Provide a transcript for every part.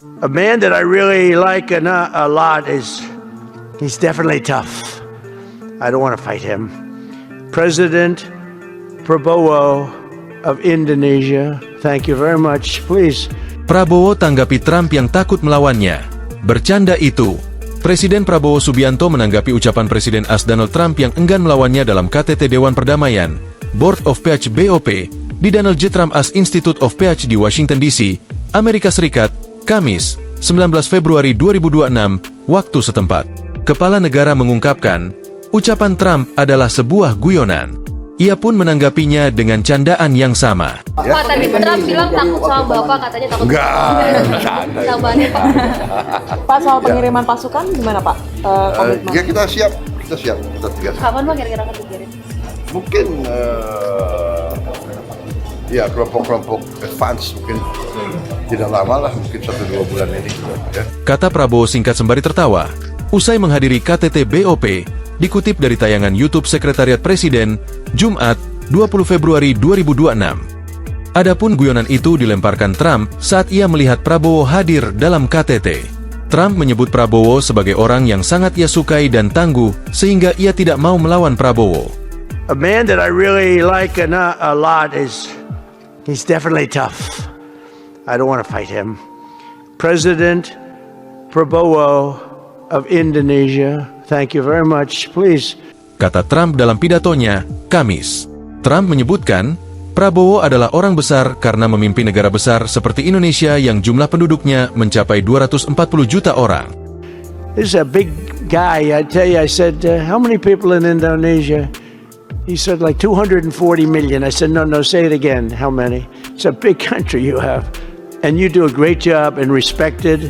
A man that I really like a lot he's definitely tough. I don't want to fight him. President Prabowo of Indonesia. Thank you very much. Please. Prabowo tanggapi Trump yang takut melawannya. Bercanda itu. Presiden Prabowo Subianto menanggapi ucapan Presiden AS Donald Trump yang enggan melawannya dalam KTT Dewan Perdamaian, Board of Peace BOP, di Donald J. Trump AS Institute of Peace di Washington DC, Amerika Serikat, Kamis, 19 Februari 2026, waktu setempat. Kepala negara mengungkapkan, ucapan Trump adalah sebuah guyonan. Ia pun menanggapinya dengan candaan yang sama. Pak, tadi Trump bilang takut sama Bapak, katanya takut. Enggak. Pak, soal pengiriman pasukan gimana Pak? Komitmen. Ya kita siap, kita tiga. Kapan Pak kira-kira akan dikirim? Mungkin ya kelompok-kelompok advance mungkin tidak lama lah, mungkin 1-2 bulan ini. Ya. Kata Prabowo singkat sembari tertawa, usai menghadiri KTT BOP, dikutip dari tayangan YouTube Sekretariat Presiden, Jumat, 20 Februari 2026. Adapun guyonan itu dilemparkan Trump saat ia melihat Prabowo hadir dalam KTT. Trump menyebut Prabowo sebagai orang yang sangat ia sukai dan tangguh, sehingga ia tidak mau melawan Prabowo. A man that I really like a lot he's definitely tough. I don't want to fight him. President Prabowo of Indonesia. Thank you very much. Please. Kata Trump dalam pidatonya, Kamis. Trump menyebutkan, Prabowo adalah orang besar karena memimpin negara besar seperti Indonesia yang jumlah penduduknya mencapai 240 juta orang. This is a big guy. I tell you, I said, how many people in Indonesia? He said like 240 million. I said, no, say it again. How many? It's a big country you have. And you do a great job and respected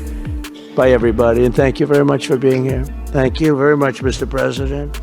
by everybody. And thank you very much for being here. Thank you very much, Mr. President.